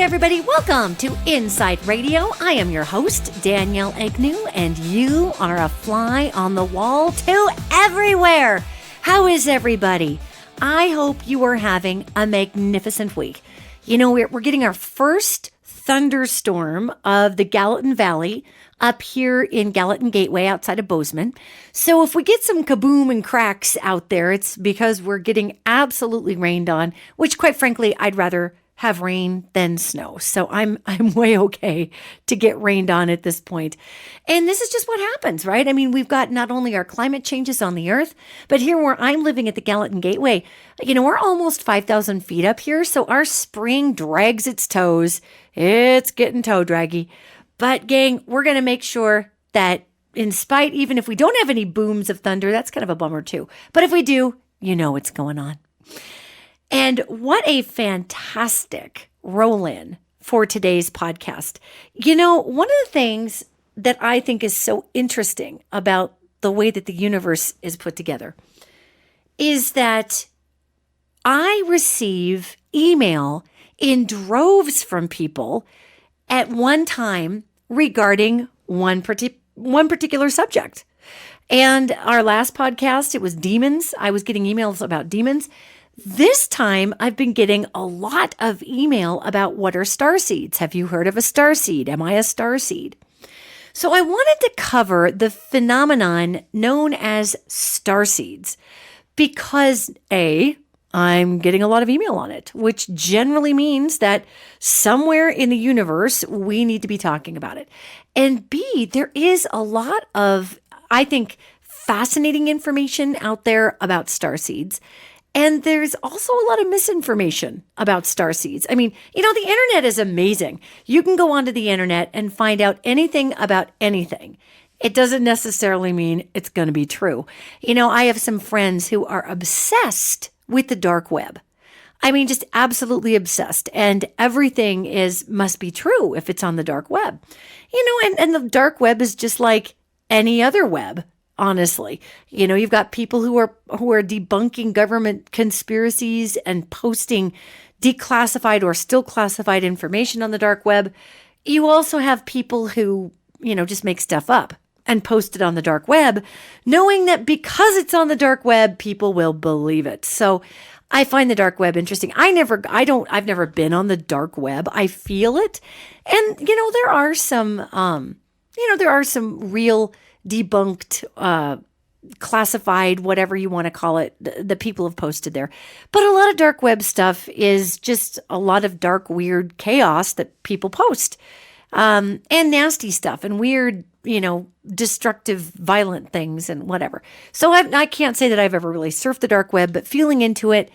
everybody. Welcome to inPsight Radio. I am your host, Danielle Egnew, and you are a fly on the wall to everywhere. How is everybody? I hope you are having a magnificent week. You know, we're getting our first thunderstorm of the Gallatin Valley up here in Gallatin Gateway outside of Bozeman. So if we get some kaboom and cracks out there, it's because we're getting absolutely rained on, which quite frankly, I'd rather have rain than snow. So I'm way okay to get rained on at this point. And this is just what happens, right? I mean, we've got not only our climate changes on the earth, but here where I'm living at the Gallatin Gateway, you know, we're almost 5,000 feet up here. So our spring drags its toes. It's getting toe draggy. But gang, we're going to make sure that in spite, even if we don't have any booms of thunder, that's kind of a bummer too. But if we do, you know what's going on. And what a fantastic roll-in for today's podcast. You know, one of the things that I think is so interesting about the way that the universe is put together is that I receive email in droves from people at one time regarding one particular subject. And our last podcast, it was demons. I was getting emails about demons. This time, I've been getting a lot of email about what are starseeds. Have you heard of a starseed? Am I a starseed? So I wanted to cover the phenomenon known as starseeds because I'm getting a lot of email on it, which generally means that somewhere in the universe, we need to be talking about it. And B, there is a lot of, I think, fascinating information out there about starseeds. And there's also a lot of misinformation about starseeds. I mean, you know, the internet is amazing. You can go onto the internet and find out anything about anything. It doesn't necessarily mean it's going to be true. You know, I have some friends who are obsessed with the dark web. I mean, just absolutely obsessed. And everything must be true if it's on the dark web. You know, and the dark web is just like any other web. Honestly, you know, you've got people who are debunking government conspiracies and posting declassified or still classified information on the dark web. You also have people who, you know, just make stuff up and post it on the dark web, knowing that because it's on the dark web, people will believe it. So I find the dark web interesting. I've never been on the dark web. I feel it. And, you know, there are some real debunked, classified, whatever you want to call it, the people have posted there. But a lot of dark web stuff is just a lot of dark, weird chaos that people post, and nasty stuff and weird, you know, destructive, violent things and whatever. So I can't say that I've ever really surfed the dark web, but feeling into it,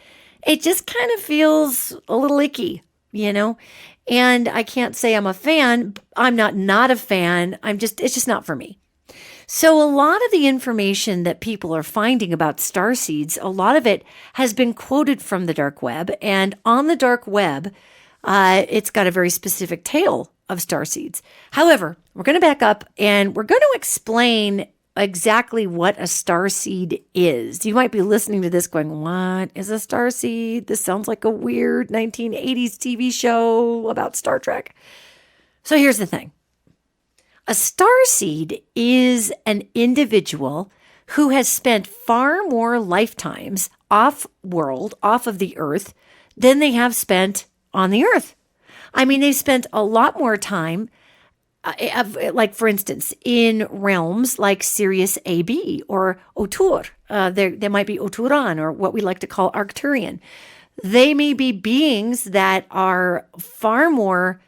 it just kind of feels a little icky, you know? And I can't say I'm a fan. I'm not a fan. It's just not for me. So a lot of the information that people are finding about starseeds, a lot of it has been quoted from the dark web. And on the dark web, it's got a very specific tale of starseeds. However, we're going to back up and we're going to explain exactly what a starseed is. You might be listening to this going, what is a starseed? This sounds like a weird 1980s TV show about Star Trek. So here's the thing. A starseed is an individual who has spent far more lifetimes off-world, off of the earth, than they have spent on the earth. I mean, they spent a lot more time, like for instance, in realms like Sirius AB or Otur. There might be Oturan or what we like to call Arcturian. They may be beings that are far more,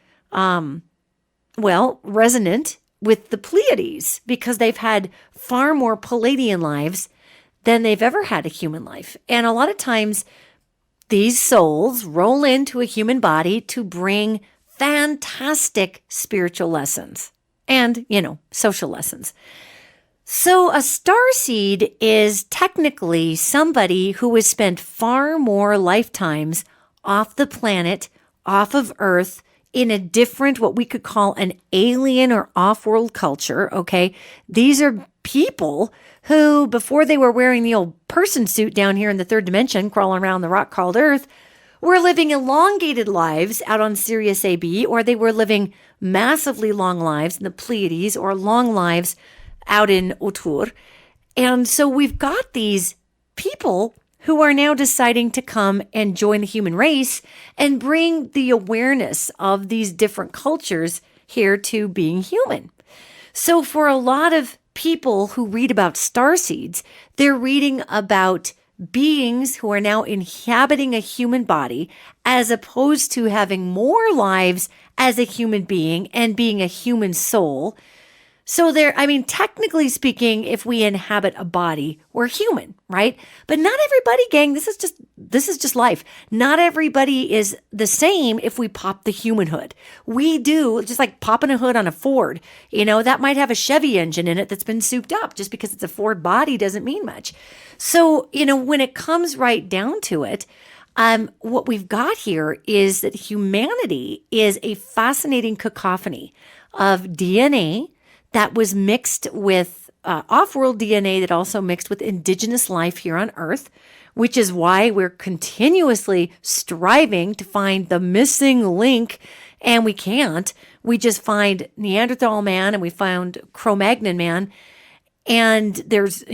resonant with the Pleiades because they've had far more Palladian lives than they've ever had a human life. And a lot of times these souls roll into a human body to bring fantastic spiritual lessons and, you know, social lessons. So a starseed is technically somebody who has spent far more lifetimes off the planet, off of Earth, in a different, what we could call an alien or off-world culture, okay? These are people who, before they were wearing the old person suit down here in the third dimension, crawling around the rock called Earth, were living elongated lives out on Sirius AB, or they were living massively long lives in the Pleiades, or long lives out in Otur. And so we've got these people who are now deciding to come and join the human race and bring the awareness of these different cultures here to being human. So for a lot of people who read about starseeds, they're reading about beings who are now inhabiting a human body as opposed to having more lives as a human being and being a human soul. So technically speaking, if we inhabit a body, we're human, right? But not everybody, gang, this is just life. Not everybody is the same if we pop the human hood. We do, just like popping a hood on a Ford, that might have a Chevy engine in it that's been souped up. Just because it's a Ford body doesn't mean much. So, when it comes right down to it, what we've got here is that humanity is a fascinating cacophony of DNA that was mixed with off-world DNA that also mixed with indigenous life here on Earth, which is why we're continuously striving to find the missing link, and we can't. We just find Neanderthal man and we found Cro-Magnon man, and there's,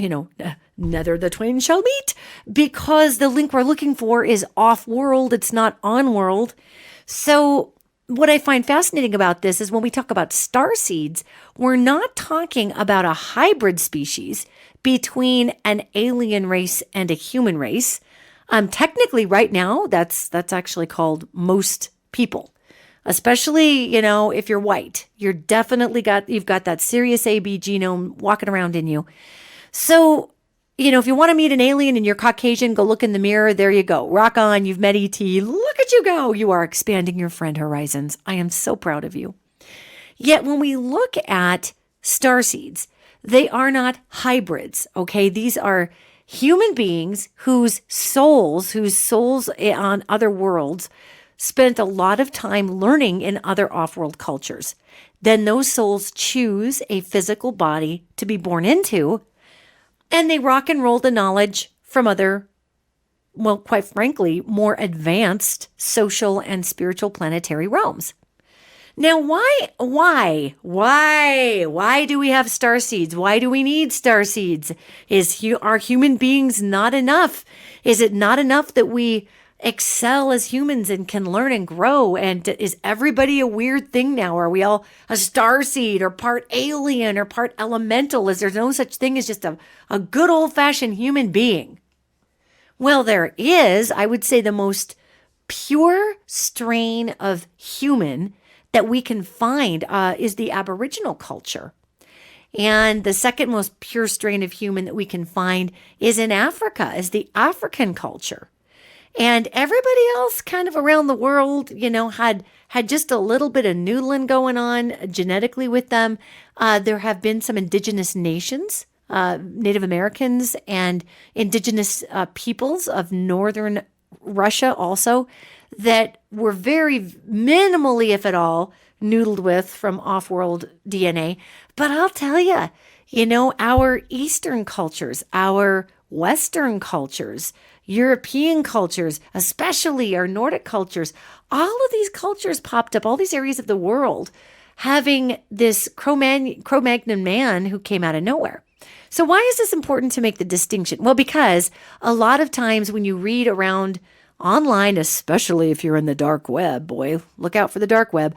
neither the twain shall meet, because the link we're looking for is off-world, it's not on-world. So what I find fascinating about this is when we talk about starseeds, we're not talking about a hybrid species between an alien race and a human race. Technically right now, that's actually called most people, especially, if you're white. You've got that Sirius AB genome walking around in you. So, if you want to meet an alien and you're Caucasian, go look in the mirror. There you go. Rock on. You've met ET. Look at you go. You are expanding your friend horizons. I am so proud of you. Yet when we look at starseeds, they are not hybrids, okay? These are human beings whose souls on other worlds spent a lot of time learning in other off-world cultures. Then those souls choose a physical body to be born into, and they rock and roll the knowledge from other, quite frankly, more advanced social and spiritual planetary realms. Now, why do we have starseeds? Why do we need starseeds? Are human beings not enough? Is it not enough that we excel as humans and can learn and grow? And is everybody a weird thing now? Are we all a starseed or part alien or part elemental? Is there no such thing as just a good old-fashioned human being? Well, there is. I would say the most pure strain of human that we can find is the Aboriginal culture. And the second most pure strain of human that we can find is in Africa, is the African culture. And everybody else kind of around the world, had just a little bit of noodling going on genetically with them. There have been some indigenous nations, Native Americans and indigenous peoples of northern Russia also, that were very minimally, if at all, noodled with from off-world DNA. But I'll tell you, our Eastern cultures, our Western cultures, European cultures, especially our Nordic cultures, all of these cultures popped up, all these areas of the world, having this Cro-Magnon man who came out of nowhere. So why is this important to make the distinction? Well, because a lot of times when you read around online, especially if you're in the dark web, boy, look out for the dark web,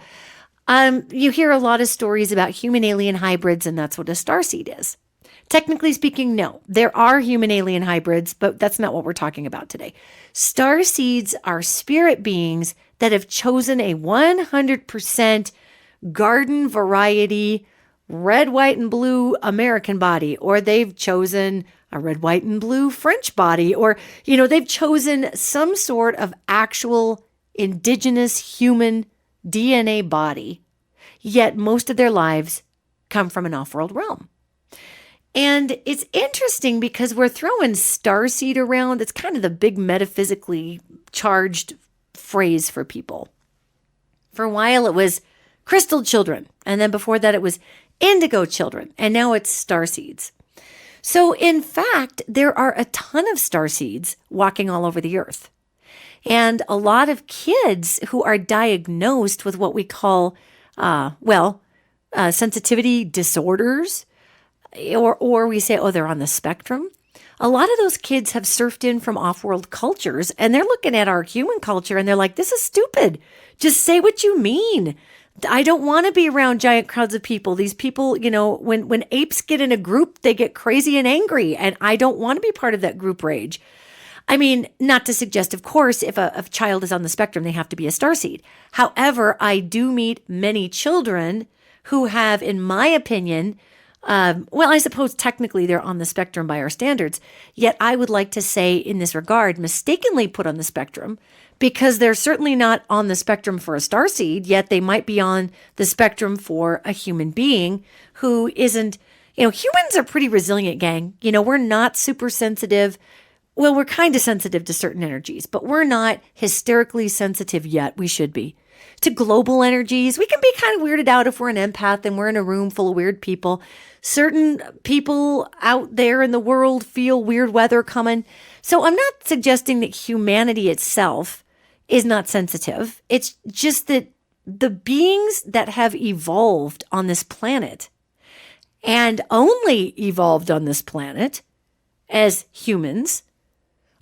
you hear a lot of stories about human-alien hybrids, and that's what a starseed is. Technically speaking, no. There are human-alien hybrids, but that's not what we're talking about today. Starseeds are spirit beings that have chosen a 100% garden variety, red, white, and blue American body, or they've chosen a red, white, and blue French body, or, they've chosen some sort of actual indigenous human DNA body, yet most of their lives come from an off-world realm. And it's interesting because we're throwing starseed around. It's kind of the big metaphysically charged phrase for people. For a while, it was crystal children. And then before that, it was indigo children. And now it's starseeds. So in fact, there are a ton of starseeds walking all over the earth. And a lot of kids who are diagnosed with what we call, sensitivity disorders, or we say, oh, they're on the spectrum. A lot of those kids have surfed in from off-world cultures, and they're looking at our human culture, and they're like, this is stupid. Just say what you mean. I don't want to be around giant crowds of people. These people, when apes get in a group, they get crazy and angry, and I don't want to be part of that group rage. I mean, not to suggest, of course, if a child is on the spectrum, they have to be a starseed. However, I do meet many children who have, in my opinion, I suppose technically they're on the spectrum by our standards, yet I would like to say in this regard, mistakenly put on the spectrum, because they're certainly not on the spectrum for a starseed, yet they might be on the spectrum for a human being who isn't, humans are pretty resilient, gang. We're not super sensitive. Well, we're kind of sensitive to certain energies, but we're not hysterically sensitive yet. We should be. To global energies, we can be kind of weirded out if we're an empath and we're in a room full of weird people. Certain people out there in the world feel weird weather coming. So I'm not suggesting that humanity itself is not sensitive. It's just that the beings that have evolved on this planet and only evolved on this planet as humans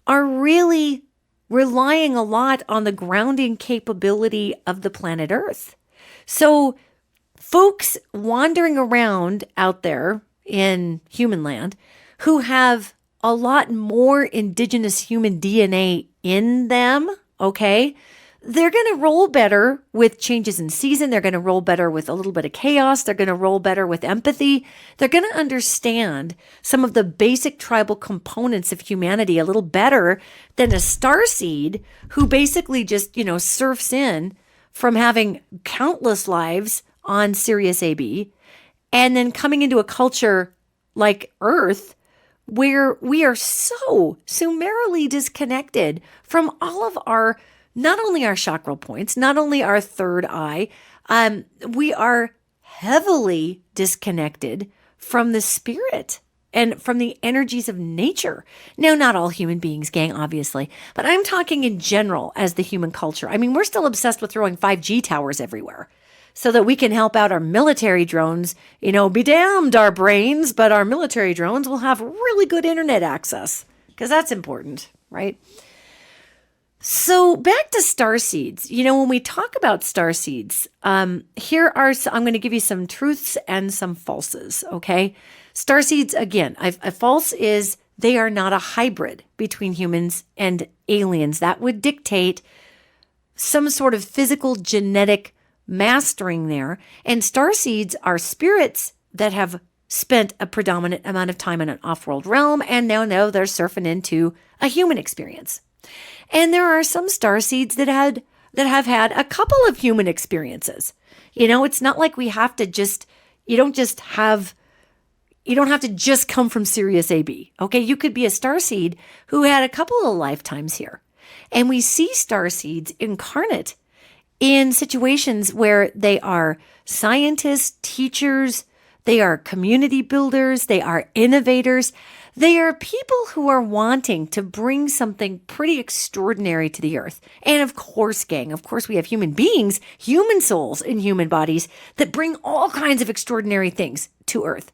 are really relying a lot on the grounding capability of the planet Earth. So folks wandering around out there in human land who have a lot more indigenous human DNA in them, okay, they're going to roll better with changes in season. They're going to roll better with a little bit of chaos. They're going to roll better with empathy. They're going to understand some of the basic tribal components of humanity a little better than a starseed who basically just, surfs in from having countless lives on Sirius AB and then coming into a culture like Earth where we are so summarily disconnected from all of our not only our chakral points, not only our third eye, we are heavily disconnected from the spirit and from the energies of nature. Now, not all human beings, gang, obviously, but I'm talking in general as the human culture. I mean, we're still obsessed with throwing 5G towers everywhere so that we can help out our military drones. Be damned our brains, but our military drones will have really good internet access because that's important, right? So back to starseeds. When we talk about starseeds, I'm going to give you some truths and some falses, okay? Starseeds, again, a false is they are not a hybrid between humans and aliens. That would dictate some sort of physical genetic mastering there. And starseeds are spirits that have spent a predominant amount of time in an off-world realm, and now they're surfing into a human experience. And there are some starseeds that have had a couple of human experiences. It's not like we have to you don't have to just come from Sirius AB. Okay, you could be a starseed who had a couple of lifetimes here. And we see starseeds incarnate in situations where they are scientists, teachers, they are community builders, they are innovators. They are people who are wanting to bring something pretty extraordinary to the earth. And of course, gang, we have human beings, human souls in human bodies that bring all kinds of extraordinary things to earth.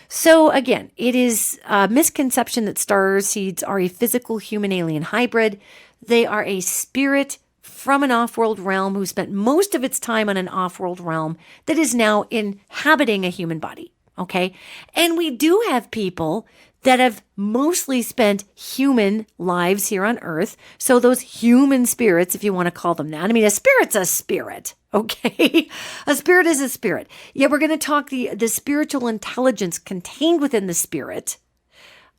So again, it is a misconception that starseeds are a physical human alien hybrid. They are a spirit from an off-world realm who spent most of its time on an off-world realm that is now inhabiting a human body. Okay. And we do have people that have mostly spent human lives here on earth. So those human spirits, if you want to call them that. I mean, a spirit's a spirit, okay? A spirit is a spirit. Yeah, we're going to talk the spiritual intelligence contained within the spirit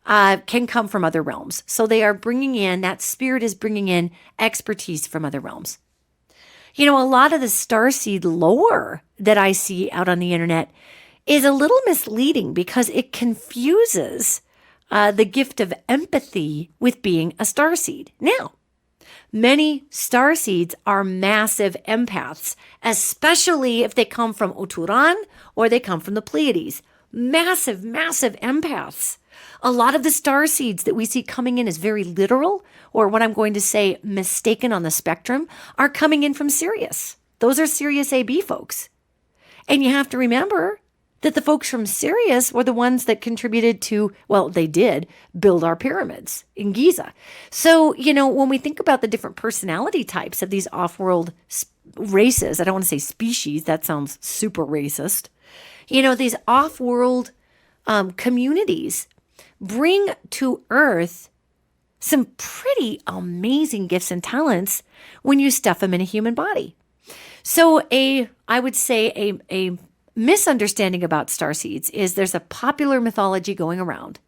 can come from other realms. So that spirit is bringing in expertise from other realms. A lot of the starseed lore that I see out on the internet is a little misleading because it confuses the gift of empathy with being a starseed. Now, many starseeds are massive empaths, especially if they come from Oturan or they come from the Pleiades. Massive, massive empaths. A lot of the star seeds that we see coming in as very literal, or what I'm going to say mistaken on the spectrum, are coming in from Sirius. Those are Sirius AB folks. And you have to remember that the folks from Sirius were the ones that contributed to, well, they did build our pyramids in Giza. So, when we think about the different personality types of these off-world races, I don't want to say species, that sounds super racist. These off-world communities bring to Earth some pretty amazing gifts and talents when you stuff them in a human body. So I would say a misunderstanding about starseeds is there's a popular mythology going around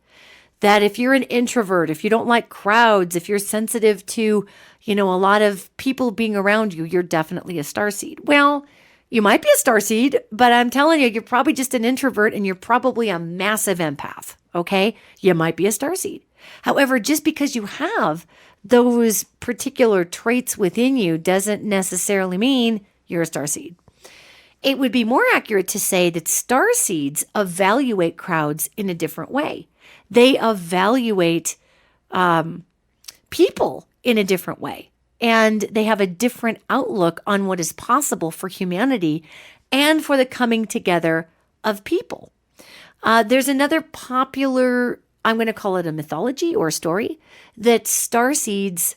that if you're an introvert, if you don't like crowds, if you're sensitive to, a lot of people being around you, you're definitely a starseed. Well, you might be a starseed, but I'm telling you, you're probably just an introvert and you're probably a massive empath, okay? You might be a starseed. However, just because you have those particular traits within you doesn't necessarily mean you're a starseed. It would be more accurate to say that starseeds evaluate crowds in a different way. They evaluate people in a different way. And they have a different outlook on what is possible for humanity and for the coming together of people. There's another popular, I'm going to call it a mythology or a story, that starseeds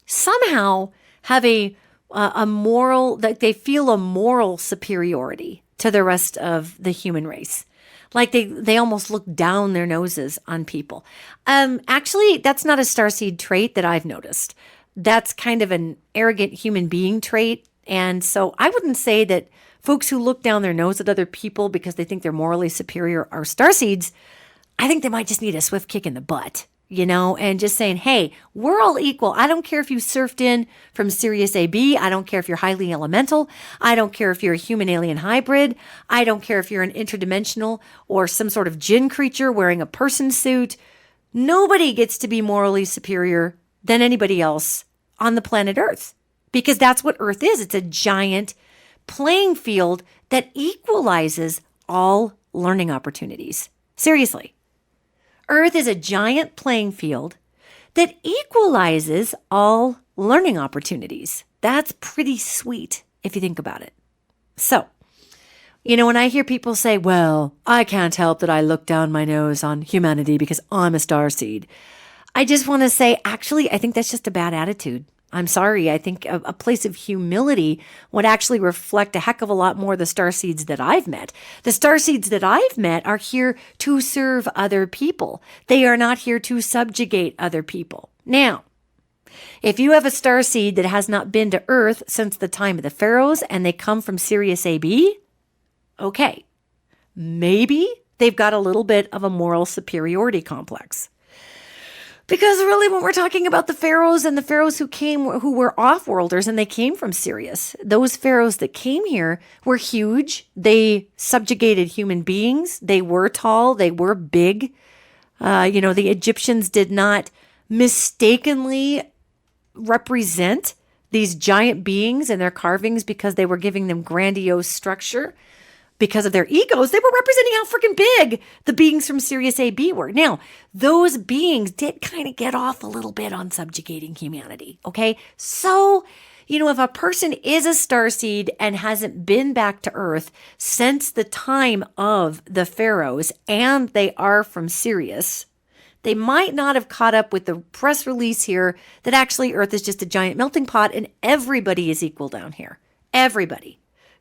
somehow have a moral, that they feel a moral superiority to the rest of the human race. Like they almost look down their noses on people. Actually, that's not a starseed trait that I've noticed. That's kind of an arrogant human being trait. And so I wouldn't say that folks who look down their nose at other people because they think they're morally superior are starseeds. I think they might just need a swift kick in the butt, and just saying, hey, we're all equal. I don't care if you surfed in from Sirius AB. I don't care if you're highly elemental. I don't care if you're a human alien hybrid. I don't care if you're an interdimensional or some sort of djinn creature wearing a person suit. Nobody gets to be morally superior than anybody else on the planet Earth, because that's what Earth is. It's a giant playing field that equalizes all learning opportunities. Seriously. Earth is a giant playing field that equalizes all learning opportunities. That's pretty sweet if you think about it. So, when I hear people say, well, I can't help that I look down my nose on humanity because I'm a starseed, I just want to say, actually, I think that's just a bad attitude. I'm sorry. I think a place of humility would actually reflect a heck of a lot more the starseeds that I've met. The starseeds that I've met are here to serve other people. They are not here to subjugate other people. Now, if you have a starseed that has not been to Earth since the time of the pharaohs and they come from Sirius AB, okay, maybe they've got a little bit of a moral superiority complex. Because really, when we're talking about the pharaohs and the pharaohs who were off-worlders and they came from Sirius, those pharaohs that came here were huge. They subjugated human beings. They were tall. They were big. The Egyptians did not mistakenly represent these giant beings in their carvings because they were giving them grandiose structure. Because of their egos, they were representing how freaking big the beings from Sirius AB were. Now, those beings did kind of get off a little bit on subjugating humanity, okay? So, if a person is a starseed and hasn't been back to Earth since the time of the pharaohs and they are from Sirius, they might not have caught up with the press release here that actually Earth is just a giant melting pot and everybody is equal down here. Everybody.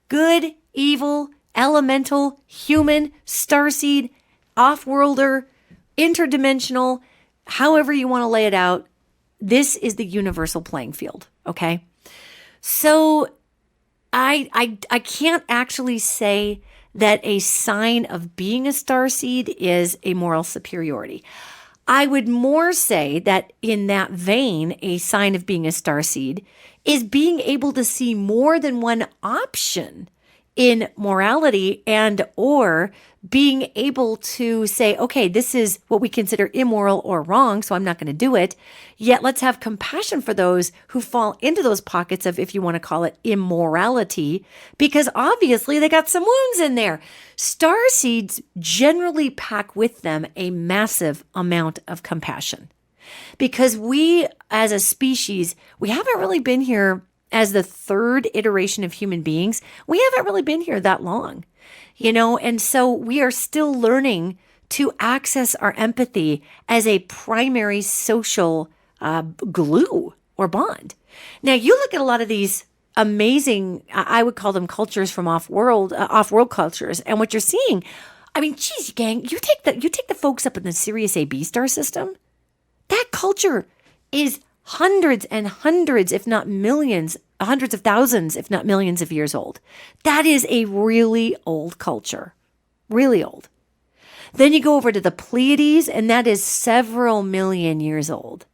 Good, evil, elemental, human, starseed, off-worlder, interdimensional, however you want to lay it out, this is the universal playing field, okay? So I can't actually say that a sign of being a starseed is a moral superiority. I would more say that in that vein, a sign of being a starseed is being able to see more than one option in morality and or being able to say, okay, this is what we consider immoral or wrong, so I'm not going to do it. Yet let's have compassion for those who fall into those pockets of, if you want to call it, immorality, because obviously they got some wounds in there. Starseeds generally pack with them a massive amount of compassion, because we as a species, we haven't really been here as the third iteration of human beings. We haven't really been here that long, and so we are still learning to access our empathy as a primary social glue or bond. Now, you look at a lot of these amazing, I would call them cultures from off-world cultures, and what you're seeing, I mean, geez, gang, you take the folks up in the Sirius AB star system. That culture is hundreds and hundreds, if not millions, hundreds of thousands, if not millions of years old. That is a really old culture, really old. Then you go over to the Pleiades, and that is several million years old.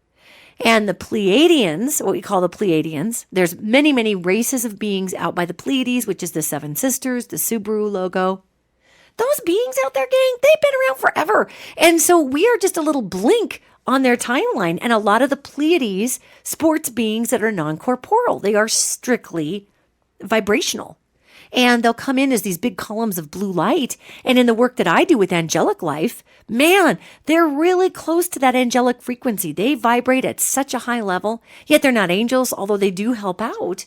And the Pleiadians, what we call the Pleiadians, there's many, many races of beings out by the Pleiades, which is the Seven Sisters, the Subaru logo. Those beings out there, gang, they've been around forever. And so we are just a little blink on their timeline. And a lot of the Pleiades sports beings that are non-corporeal. They are strictly vibrational. And they'll come in as these big columns of blue light. And in the work that I do with angelic life, man, they're really close to that angelic frequency. They vibrate at such a high level, yet they're not angels, although they do help out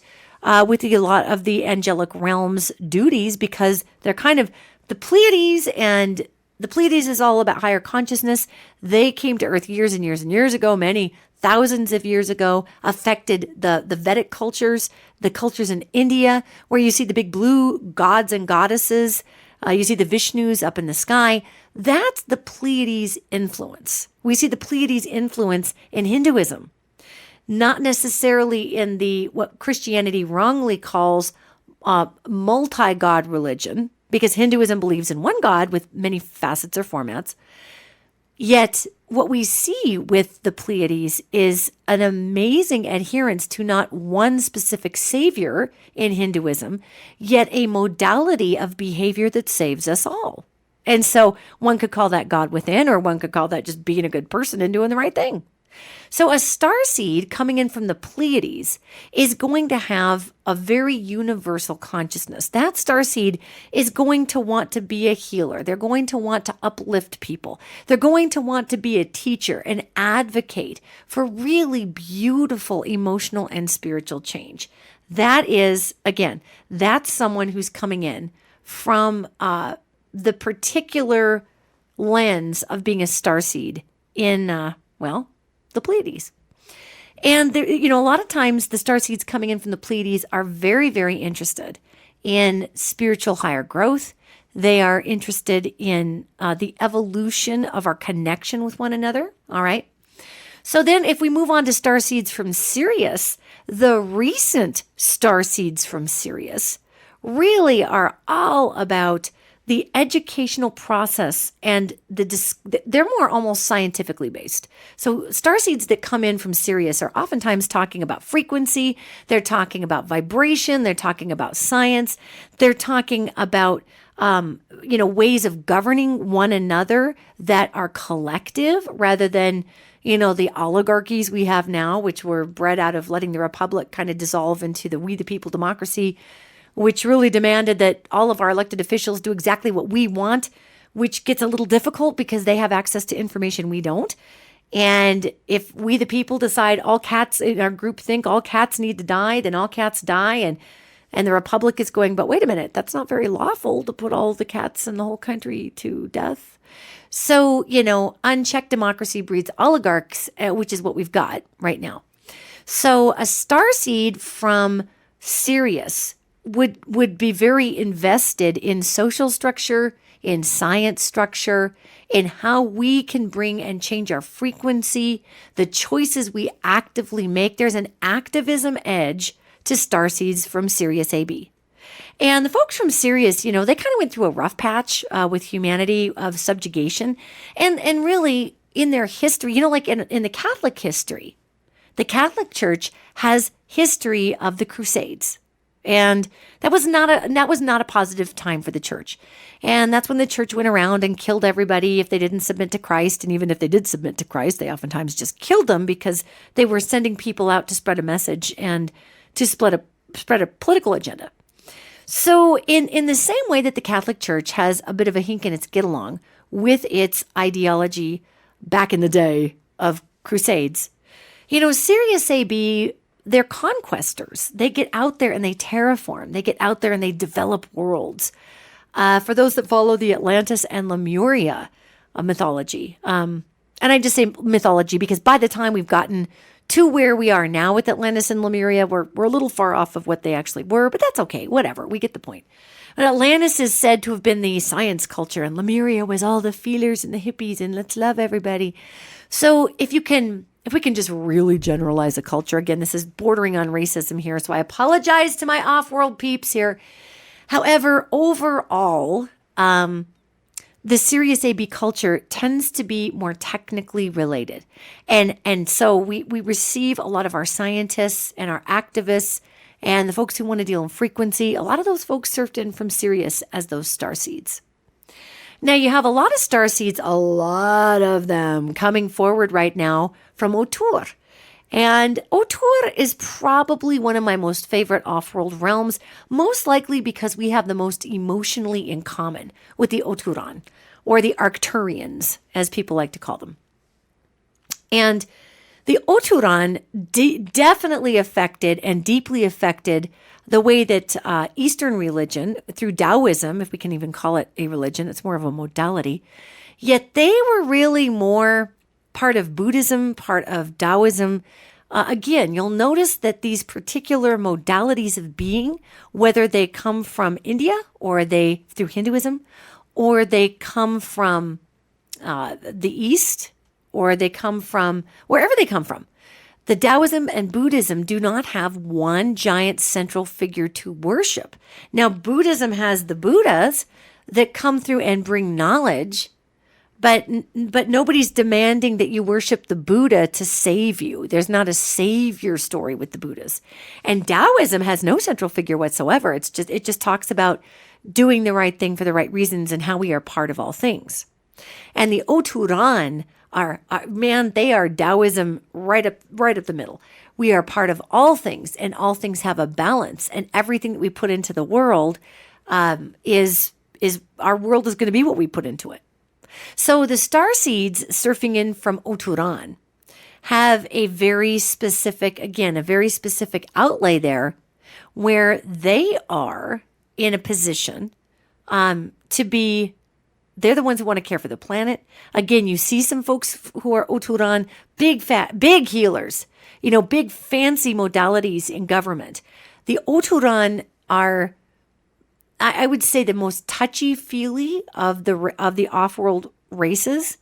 with a lot of the angelic realm's duties, because they're kind of the Pleiades, and the Pleiades is all about higher consciousness. They came to Earth years and years and years ago, many thousands of years ago, affected the Vedic cultures, the cultures in India, where you see the big blue gods and goddesses. You see the Vishnus up in the sky. That's the Pleiades influence. We see the Pleiades influence in Hinduism, not necessarily in what Christianity wrongly calls multi-god religion, because Hinduism believes in one God with many facets or formats. Yet what we see with the Pleiades is an amazing adherence to not one specific savior in Hinduism, yet a modality of behavior that saves us all. And so one could call that God within, or one could call that just being a good person and doing the right thing. So a starseed coming in from the Pleiades is going to have a very universal consciousness. That starseed is going to want to be a healer. They're going to want to uplift people. They're going to want to be a teacher and advocate for really beautiful emotional and spiritual change. That is, again, that's someone who's coming in from the particular lens of being a starseed in, the Pleiades. And there, a lot of times the starseeds coming in from the Pleiades are very, very interested in spiritual higher growth. They are interested in the evolution of our connection with one another. All right. So then if we move on to starseeds from Sirius, the recent starseeds from Sirius really are all about the educational process, and they're more almost scientifically based. So starseeds that come in from Sirius are oftentimes talking about frequency. They're talking about vibration. They're talking about science. They're talking about, ways of governing one another that are collective rather than, the oligarchies we have now, which were bred out of letting the republic kind of dissolve into the we the people democracy, which really demanded that all of our elected officials do exactly what we want, which gets a little difficult because they have access to information we don't. And if we, the people, decide all cats in our group think all cats need to die, then all cats die. And the republic is going, but wait a minute, that's not very lawful to put all the cats in the whole country to death. So, unchecked democracy breeds oligarchs, which is what we've got right now. So a starseed from Sirius would be very invested in social structure, in science structure, in how we can bring and change our frequency, the choices we actively make. There's an activism edge to starseeds from Sirius AB. And the folks from Sirius, they kind of went through a rough patch with humanity of subjugation. And really, in their history, like in the Catholic history, the Catholic Church has history of the Crusades. And that was not a positive time for the church. And that's when the church went around and killed everybody if they didn't submit to Christ. And even if they did submit to Christ, they oftentimes just killed them because they were sending people out to spread a message and to spread a political agenda. So in the same way that the Catholic Church has a bit of a hink in its get along with its ideology back in the day of crusades, Sirius AB, they're conquestors. They get out there and they terraform. They get out there and they develop worlds. For those that follow the Atlantis and Lemuria mythology, and I just say mythology because by the time we've gotten to where we are now with Atlantis and Lemuria, we're a little far off of what they actually were, but that's okay. Whatever. We get the point. But Atlantis is said to have been the science culture, and Lemuria was all the feelers and the hippies and let's love everybody. So if we can just really generalize a culture, again, this is bordering on racism here, so I apologize to my off-world peeps here. However, overall, the Sirius AB culture tends to be more technically related. And so we receive a lot of our scientists and our activists and the folks who want to deal in frequency. A lot of those folks surfed in from Sirius as those starseeds. Now, you have a lot of starseeds, a lot of them coming forward right now from Otur. And Otur is probably one of my most favorite off-world realms, most likely because we have the most emotionally in common with the Oturan, or the Arcturians, as people like to call them. And the Oturan definitely affected and deeply affected the way that Eastern religion, through Taoism, if we can even call it a religion, it's more of a modality, yet they were really more part of Buddhism, part of Taoism. Again, you'll notice that these particular modalities of being, whether they come from India or they through Hinduism, or they come from the East, or they come from wherever they come from, the Taoism and Buddhism do not have one giant central figure to worship. Now, Buddhism has the Buddhas that come through and bring knowledge, but nobody's demanding that you worship the Buddha to save you. There's not a savior story with the Buddhas. And Taoism has no central figure whatsoever. It just talks about doing the right thing for the right reasons and how we are part of all things. And the Oturan they are Taoism right up the middle. We are part of all things, and all things have a balance, and everything that we put into the world is our world is going to be what we put into it. So the Starseeds surfing in from Oturan have a very specific outlay there where they are in a position to be, they're the ones who want to care for the planet. Again, you see some folks who are Oturan, big healers, big fancy modalities in government. The Oturan are, I would say, the most touchy-feely of the off-world races.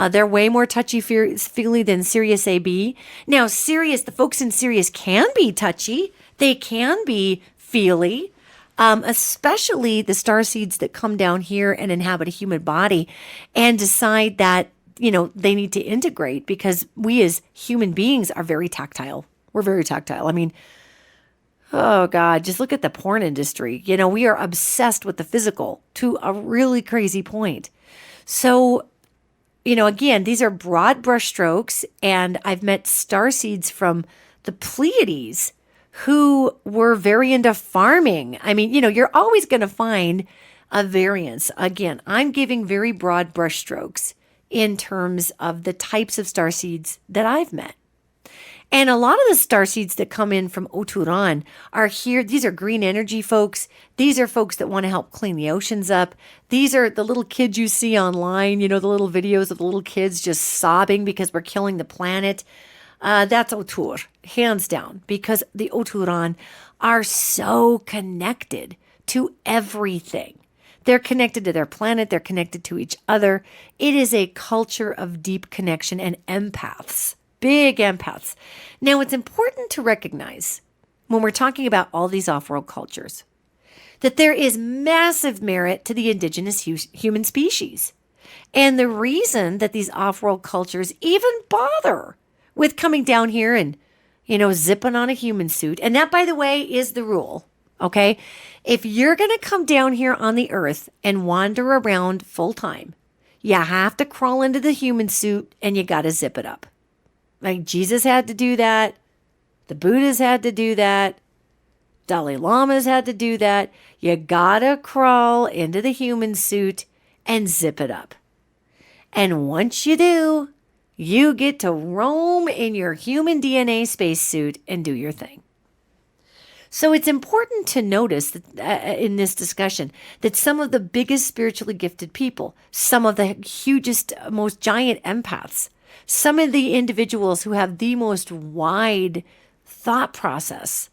They're way more touchy-feely than Sirius AB. Now, the folks in Sirius can be touchy. They can be feely, especially the starseeds that come down here and inhabit a human body and decide that, they need to integrate, because we as human beings are very tactile. We're very tactile. I mean, oh God, just look at the porn industry. We are obsessed with the physical to a really crazy point. So, again, these are broad brushstrokes, and I've met starseeds from the Pleiades who were very into farming. I mean, you're always going to find a variance. Again, I'm giving very broad brushstrokes in terms of the types of starseeds that I've met. And a lot of the starseeds that come in from Oturan are here. These are green energy folks. These are folks that want to help clean the oceans up. These are the little kids you see online, the little videos of the little kids just sobbing because we're killing the planet. That's Otur, hands down, because the Oturan are so connected to everything. They're connected to their planet. They're connected to each other. It is a culture of deep connection and empaths. Big empaths. Now, it's important to recognize when we're talking about all these off-world cultures that there is massive merit to the indigenous human species. And the reason that these off-world cultures even bother with coming down here and, zipping on a human suit, and that, by the way, is the rule. Okay? If you're going to come down here on the earth and wander around full time, you have to crawl into the human suit and you got to zip it up. Like Jesus had to do that. The Buddhas had to do that. Dalai Lamas had to do that. You got to crawl into the human suit and zip it up. And once you do, you get to roam in your human DNA spacesuit and do your thing. So it's important to notice that, in this discussion that some of the biggest spiritually gifted people, some of the hugest, most giant empaths, some of the individuals who have the most wide thought process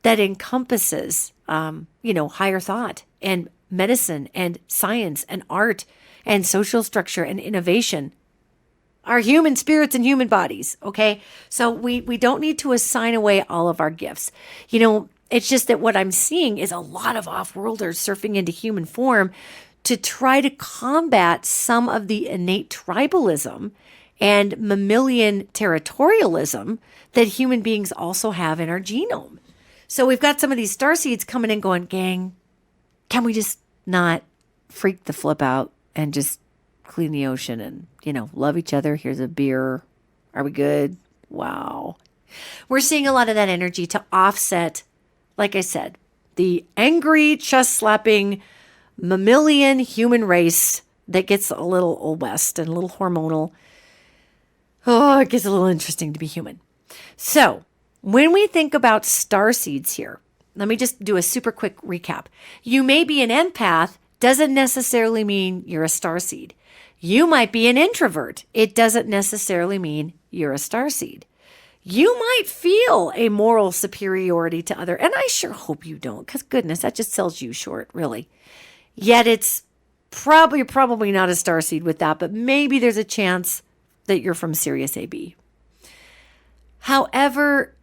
that encompasses, higher thought and medicine and science and art and social structure and innovation are human spirits and human bodies, okay? So we don't need to assign away all of our gifts. It's just that what I'm seeing is a lot of off-worlders surfing into human form to try to combat some of the innate tribalism and mammalian territorialism that human beings also have in our genome. So we've got some of these starseeds coming in going, gang, can we just not freak the flip out and just clean the ocean and, love each other? Here's a beer. Are we good? Wow. We're seeing a lot of that energy to offset, like I said, the angry, chest-slapping, mammalian human race that gets a little Old West and a little hormonal. Oh, it gets a little interesting to be human. So when we think about starseeds here, let me just do a super quick recap. You may be an empath, doesn't necessarily mean you're a starseed. You might be an introvert. It doesn't necessarily mean you're a starseed. You might feel a moral superiority to other, and I sure hope you don't, because goodness, that just sells you short, really. Yet it's probably not a starseed with that, but maybe there's a chance that you're from Sirius AB. However,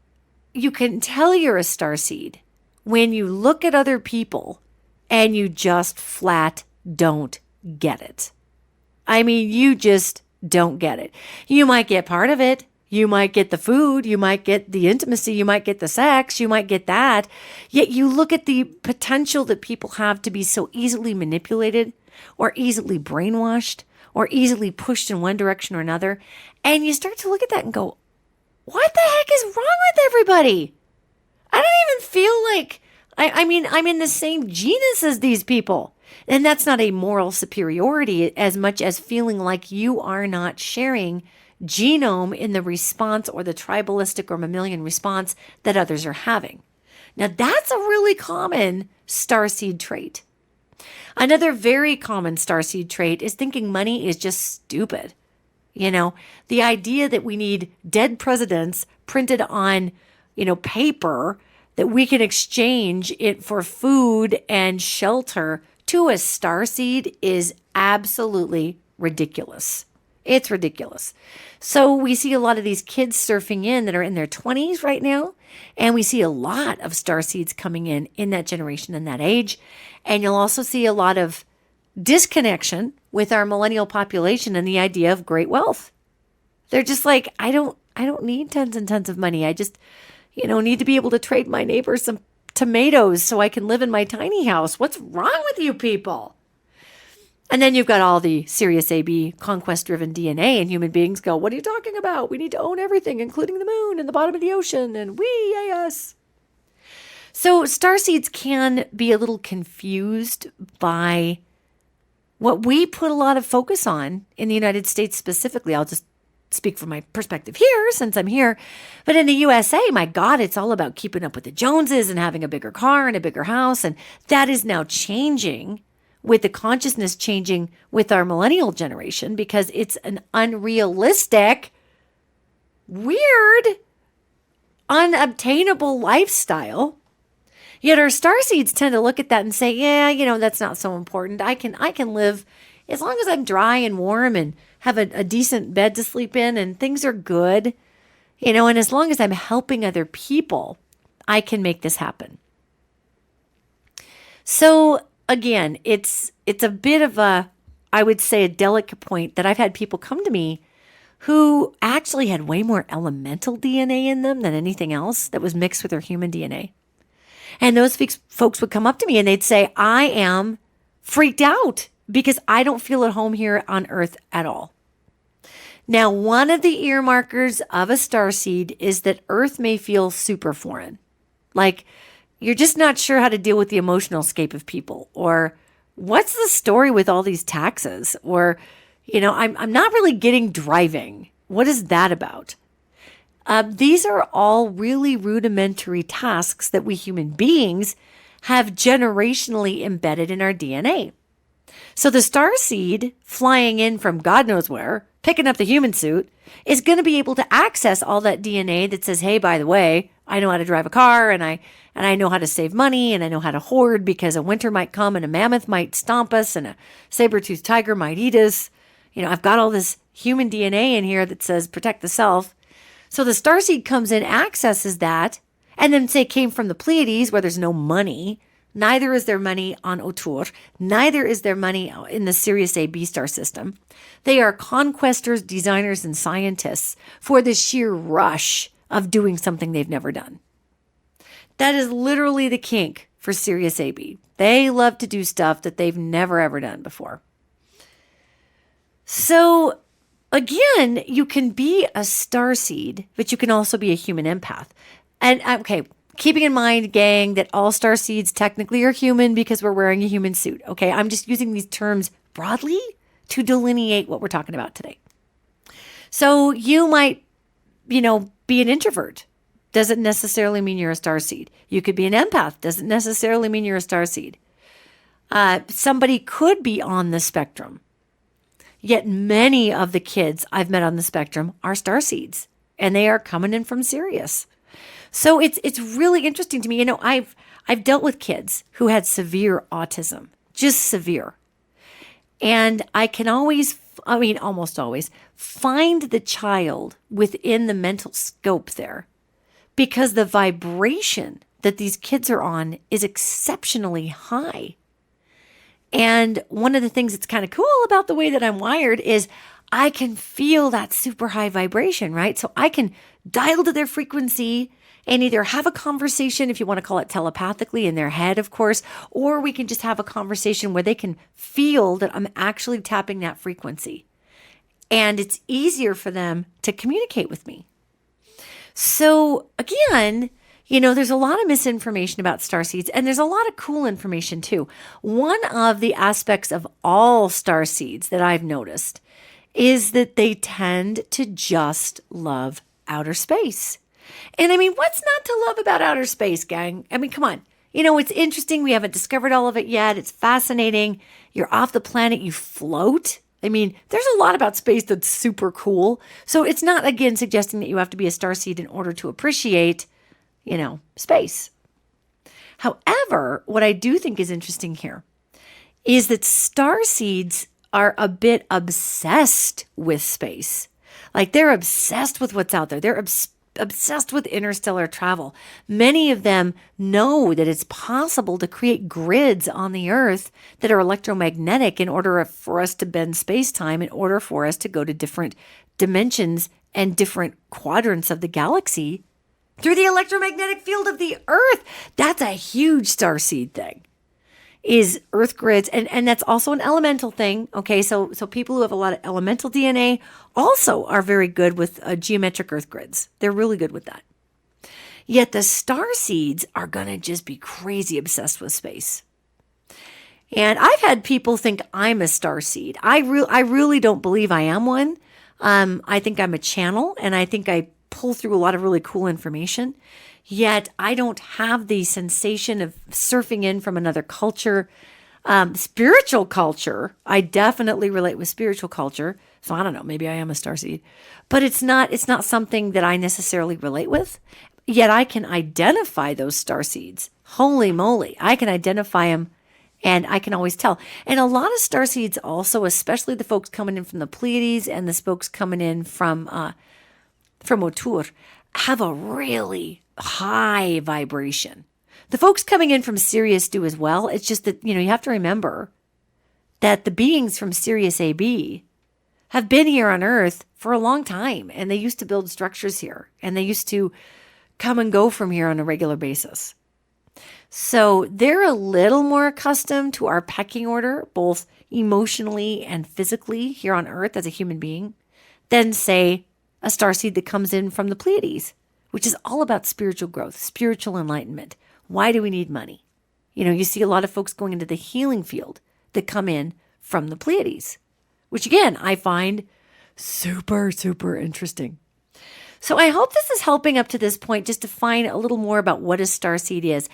you can tell you're a starseed when you look at other people and you just flat don't get it. I mean, you just don't get it. You might get part of it. You might get the food. You might get the intimacy. You might get the sex. You might get that. Yet you look at the potential that people have to be so easily manipulated or easily brainwashed or easily pushed in one direction or another. And you start to look at that and go, what the heck is wrong with everybody? I don't even feel like, I'm in the same genus as these people. And that's not a moral superiority as much as feeling like you are not sharing genome in the response or the tribalistic or mammalian response that others are having. Now, that's a really common starseed trait. Another very common starseed trait is thinking money is just stupid. The idea that we need dead presidents printed on, paper that we can exchange it for food and shelter to a starseed is absolutely ridiculous. It's ridiculous. So we see a lot of these kids surfing in that are in their 20s right now. And we see a lot of starseeds coming in that generation and that age. And you'll also see a lot of disconnection with our millennial population and the idea of great wealth. They're just like, I don't need tons and tons of money. I just, need to be able to trade my neighbor some tomatoes so I can live in my tiny house. What's wrong with you people? And then you've got all the Sirius AB conquest-driven DNA, and human beings go, what are you talking about? We need to own everything, including the moon and the bottom of the ocean, and yay us. So starseeds can be a little confused by what we put a lot of focus on in the United States specifically. I'll just speak from my perspective here since I'm here. But in the USA, my God, it's all about keeping up with the Joneses and having a bigger car and a bigger house. And that is now changing with the consciousness changing with our millennial generation because it's an unrealistic, weird, unobtainable lifestyle. Yet our starseeds tend to look at that and say, yeah, that's not so important. I can live as long as I'm dry and warm and have a decent bed to sleep in and things are good, and as long as I'm helping other people, I can make this happen. So again, it's a bit of I would say a delicate point that I've had people come to me who actually had way more elemental DNA in them than anything else that was mixed with their human DNA. And those folks would come up to me and they'd say, I am freaked out because I don't feel at home here on Earth at all. Now, one of the earmarkers of a starseed is that Earth may feel super foreign. Like you're just not sure how to deal with the emotional scape of people, or what's the story with all these taxes? Or, I'm not really getting driving. What is that about? These are all really rudimentary tasks that we human beings have generationally embedded in our DNA. So the starseed flying in from God knows where, picking up the human suit, is going to be able to access all that DNA that says, hey, by the way, I know how to drive a car and I know how to save money and I know how to hoard because a winter might come and a mammoth might stomp us and a saber-toothed tiger might eat us. I've got all this human DNA in here that says protect the self. So the starseed comes in, accesses that, and then say came from the Pleiades where there's no money. Neither is there money on Otur. Neither is there money in the Sirius A/B star system. They are conquestors, designers, and scientists for the sheer rush of doing something they've never done. That is literally the kink for Sirius A/B. They love to do stuff that they've never, ever done before. So again, you can be a starseed, but you can also be a human empath. And okay, keeping in mind, gang, that all starseeds technically are human because we're wearing a human suit. Okay, I'm just using these terms broadly to delineate what we're talking about today. So you might, be an introvert. Doesn't necessarily mean you're a starseed. You could be an empath. Doesn't necessarily mean you're a starseed. Somebody could be on the spectrum. Yet many of the kids I've met on the spectrum are starseeds, and they are coming in from Sirius. So it's really interesting to me. I've dealt with kids who had severe autism, just severe. And I can almost always find the child within the mental scope there because the vibration that these kids are on is exceptionally high. And one of the things that's kind of cool about the way that I'm wired is I can feel that super high vibration, right? So I can dial to their frequency and either have a conversation, if you want to call it telepathically in their head, of course, or we can just have a conversation where they can feel that I'm actually tapping that frequency. And it's easier for them to communicate with me. So again, there's a lot of misinformation about starseeds, and there's a lot of cool information too. One of the aspects of all starseeds that I've noticed is that they tend to just love outer space. And what's not to love about outer space, gang? Come on. It's interesting. We haven't discovered all of it yet. It's fascinating. You're off the planet. You float. There's a lot about space that's super cool. So it's not, again, suggesting that you have to be a starseed in order to appreciate space. However, what I do think is interesting here is that starseeds are a bit obsessed with space. Like they're obsessed with what's out there. They're obsessed with interstellar travel. Many of them know that it's possible to create grids on the Earth that are electromagnetic in order for us to bend space-time, in order for us to go to different dimensions and different quadrants of the galaxy through the electromagnetic field of the Earth. That's a huge starseed thing, is Earth grids. And that's also an elemental thing. Okay, so people who have a lot of elemental DNA also are very good with geometric Earth grids. They're really good with that. Yet the starseeds are going to just be crazy obsessed with space. And I've had people think I'm a starseed. I really don't believe I am one. I think I'm a channel, and I think I pull through a lot of really cool information. Yet I don't have the sensation of surfing in from another culture. Spiritual culture, I definitely relate with spiritual culture. So I don't know, maybe I am a starseed. But it's not something that I necessarily relate with. Yet I can identify those starseeds. Holy moly, I can identify them, and I can always tell. And a lot of starseeds also, especially the folks coming in from the Pleiades and the folks coming in from Otur, have a really high vibration. The folks coming in from Sirius do as well. It's just that, you have to remember that the beings from Sirius AB have been here on Earth for a long time, and they used to build structures here, and they used to come and go from here on a regular basis. So they're a little more accustomed to our pecking order, both emotionally and physically here on Earth as a human being, than, say, a starseed that comes in from the Pleiades, which is all about spiritual growth, spiritual enlightenment. Why do we need money? You see a lot of folks going into the healing field that come in from the Pleiades, which again, I find super, super interesting. So I hope this is helping up to this point just to find a little more about what a starseed is.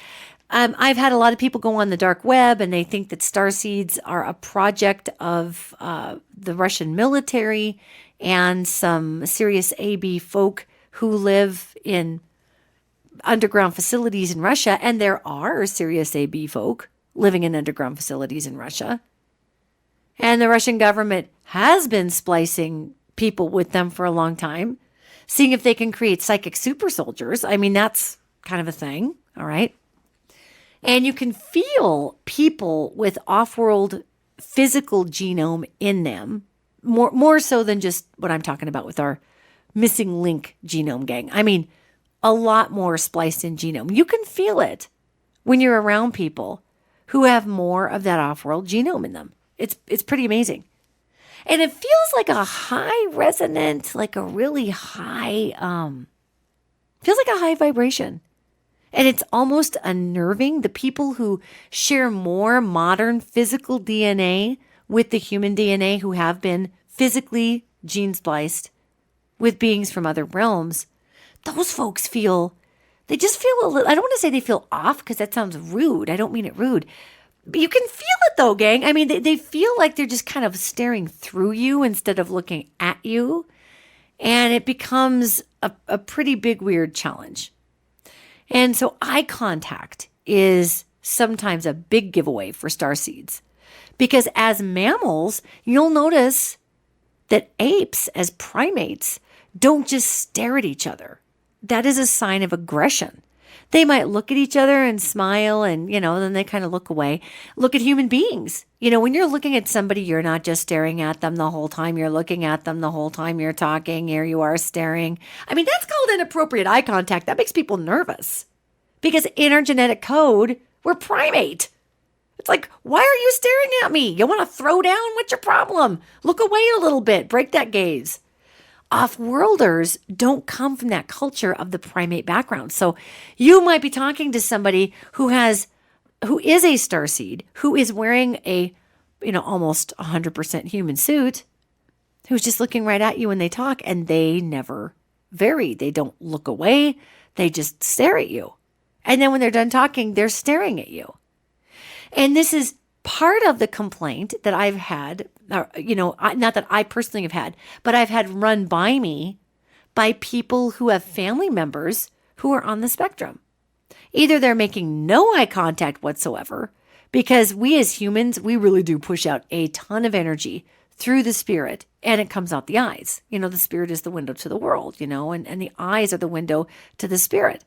I've had a lot of people go on the dark web and they think that starseeds are a project of the Russian military and some serious AB folk who live in underground facilities in Russia. And there are serious AB folk living in underground facilities in Russia. And the Russian government has been splicing people with them for a long time, seeing if they can create psychic super soldiers. I mean, that's kind of a thing, all right? And you can feel people with off-world physical genome in them, more so than just what I'm talking about with our missing link genome gang. I mean, a lot more spliced in genome. You can feel it when you're around people who have more of that off-world genome in them. It's pretty amazing. And it feels like a high resonant, like a really high, feels like a high vibration. And it's almost unnerving. The people who share more modern physical DNA with the human DNA, who have been physically gene spliced with beings from other realms, those folks they just feel a little, I don't want to say they feel off because that sounds rude. I don't mean it rude. But you can feel it though, gang. I mean, they feel like they're just kind of staring through you instead of looking at you. And it becomes a pretty big, weird challenge. And so eye contact is sometimes a big giveaway for starseeds, because as mammals, you'll notice that apes, as primates, don't just stare at each other. That is a sign of aggression. They might look at each other and smile and, then they kind of look away. Look at human beings. When you're looking at somebody, you're not just staring at them the whole time. You're looking at them the whole time you're talking. Here you are staring. I mean, that's called inappropriate eye contact. That makes people nervous because in our genetic code, we're primate. It's like, why are you staring at me? You want to throw down? What's your problem? Look away a little bit. Break that gaze. Off-worlders don't come from that culture of the primate background. So you might be talking to somebody who is a starseed, who is wearing a, almost 100% human suit, who's just looking right at you when they talk, and they never vary. They don't look away. They just stare at you. And then when they're done talking, they're staring at you. And this is part of the complaint that I've had, not that I personally have had, but I've had run by me by people who have family members who are on the spectrum. Either they're making no eye contact whatsoever, because we as humans, we really do push out a ton of energy through the spirit, and it comes out the eyes. The spirit is the window to the world, and the eyes are the window to the spirit.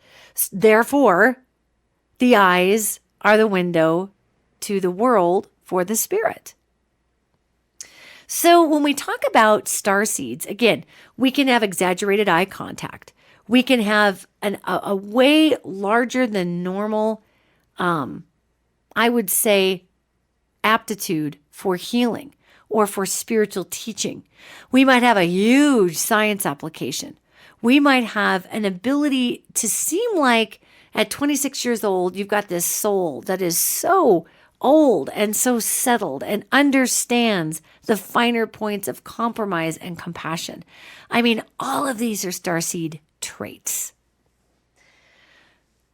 Therefore, the eyes are the window to the world for the spirit. So when we talk about starseeds, again, we can have exaggerated eye contact. We can have a way larger than normal, I would say, aptitude for healing or for spiritual teaching. We might have a huge science application. We might have an ability to seem like at 26 years old, you've got this soul that is so old and so settled and understands the finer points of compromise and compassion. I mean, all of these are starseed traits.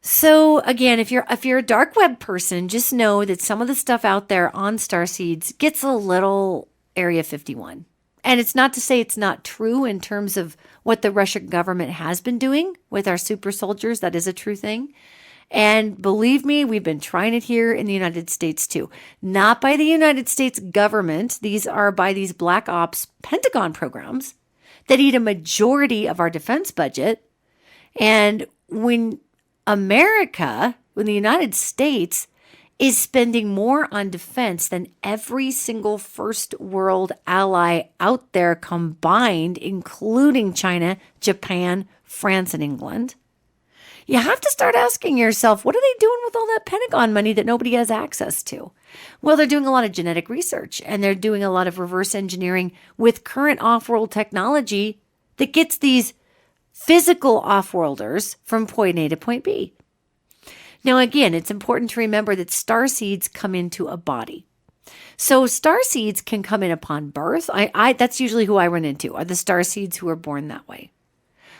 So again, if you're a dark web person, just know that some of the stuff out there on starseeds gets a little Area 51. And it's not to say it's not true in terms of what the Russian government has been doing with our super soldiers. That is a true thing. And believe me, we've been trying it here in the United States too. Not by the United States government. These are by these Black Ops Pentagon programs that eat a majority of our defense budget. And when the United States is spending more on defense than every single first world ally out there combined, including China, Japan, France, and England. you have to start asking yourself, what are they doing with all that Pentagon money that nobody has access to? Well, they're doing a lot of genetic research, and they're doing a lot of reverse engineering with current off-world technology that gets these physical off-worlders from point A to point B. Now, again, it's important to remember that starseeds come into a body. So starseeds can come in upon birth. That's usually who I run into, are the starseeds who are born that way.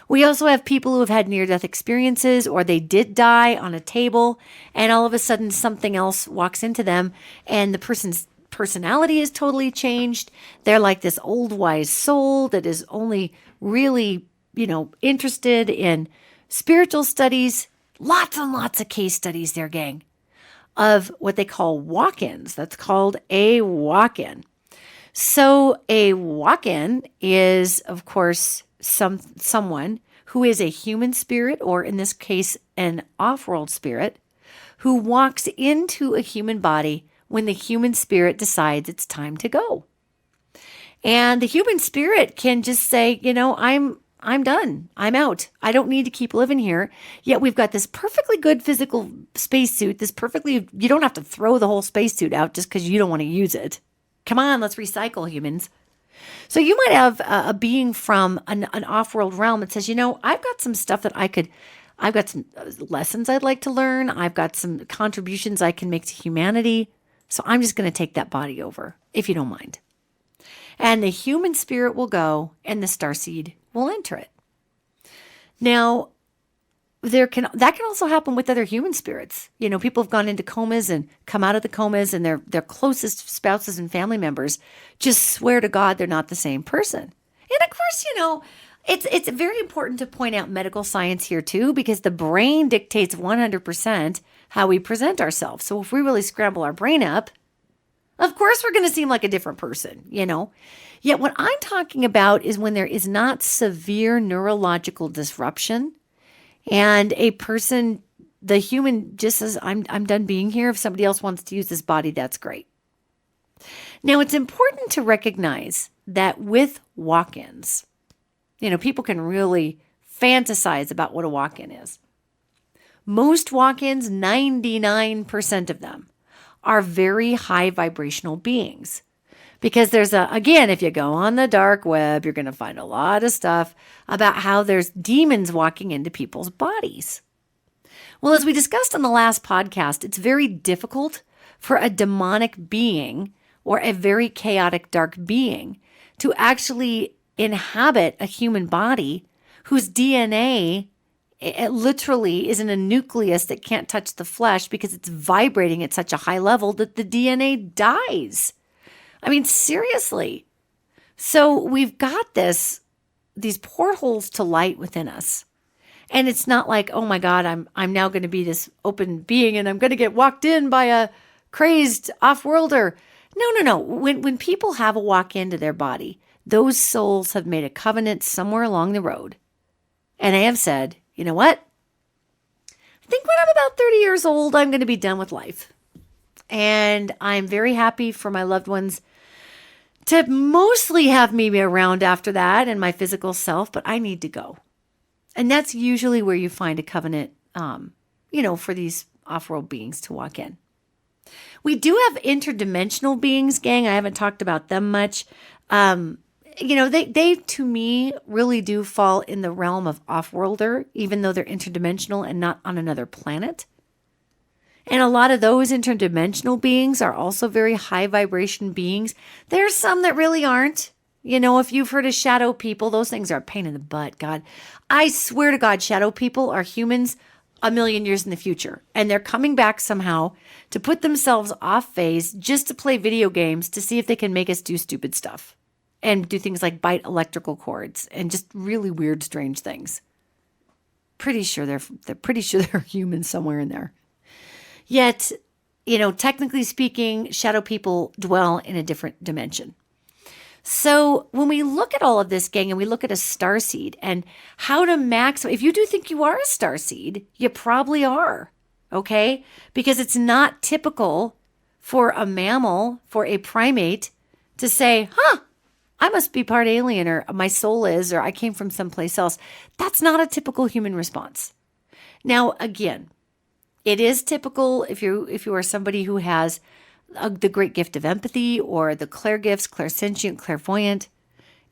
We also have people who have had near-death experiences, or they did die on a table, and all of a sudden something else walks into them, and the person's personality is totally changed. They're like this old wise soul that is only really, interested in spiritual studies. Lots and lots of case studies there, gang, of what they call walk-ins. That's called a walk-in. So a walk-in is, of course, someone who is a human spirit, or in this case, an off-world spirit, who walks into a human body when the human spirit decides it's time to go. And the human spirit can just say, I'm done. I'm out. I don't need to keep living here. Yet we've got this perfectly good physical spacesuit. You don't have to throw the whole spacesuit out just because you don't want to use it. Come on, let's recycle, humans. So you might have a being from an off-world realm that says, I've got some stuff that I've got some lessons I'd like to learn. I've got some contributions I can make to humanity. So I'm just going to take that body over, if you don't mind. And the human spirit will go, and the starseed will enter it. Now, that can also happen with other human spirits. People have gone into comas and come out of the comas, and their closest spouses and family members just swear to God they're not the same person. And of course, it's very important to point out medical science here too, because the brain dictates 100% how we present ourselves. So if we really scramble our brain up, of course we're going to seem like a different person, Yet what I'm talking about is when there is not severe neurological disruption, and a person, the human, just says, I'm done being here. If somebody else wants to use this body, that's great. Now, it's important to recognize that with walk-ins, people can really fantasize about what a walk-in is. Most walk-ins, 99% of them, are very high vibrational beings. Because again, if you go on the dark web, you're going to find a lot of stuff about how there's demons walking into people's bodies. Well, as we discussed on the last podcast, it's very difficult for a demonic being or a very chaotic dark being to actually inhabit a human body whose DNA it literally is in a nucleus that can't touch the flesh because it's vibrating at such a high level that the DNA dies. I mean, seriously. So we've got these portholes to light within us. And it's not like, oh my God, I'm now going to be this open being and I'm going to get walked in by a crazed off-worlder. No. When people have a walk into their body, those souls have made a covenant somewhere along the road. And they have said, you know what? I think when I'm about 30 years old, I'm going to be done with life. And I'm very happy for my loved ones to mostly have me around after that and my physical self, but I need to go. And that's usually where you find a covenant, for these off-world beings to walk in. We do have interdimensional beings, gang. I haven't talked about them much. They to me really do fall in the realm of off-worlder, even though they're interdimensional and not on another planet. And a lot of those interdimensional beings are also very high vibration beings. There's some that really aren't. If you've heard of shadow people, those things are a pain in the butt, God. I swear to God, shadow people are humans a million years in the future. And they're coming back somehow to put themselves off phase just to play video games to see if they can make us do stupid stuff. And do things like bite electrical cords and just really weird, strange things. Pretty sure they're humans somewhere in there. Yet, technically speaking, shadow people dwell in a different dimension. So when we look at all of this, gang, and we look at a starseed and how to maximize, if you do think you are a starseed, you probably are, okay? Because it's not typical for a mammal, for a primate, to say, I must be part alien, or my soul is, or I came from someplace else. That's not a typical human response. Now, again, it is typical if you are somebody who has the great gift of empathy or the clairgifts, clairsentient, clairvoyant.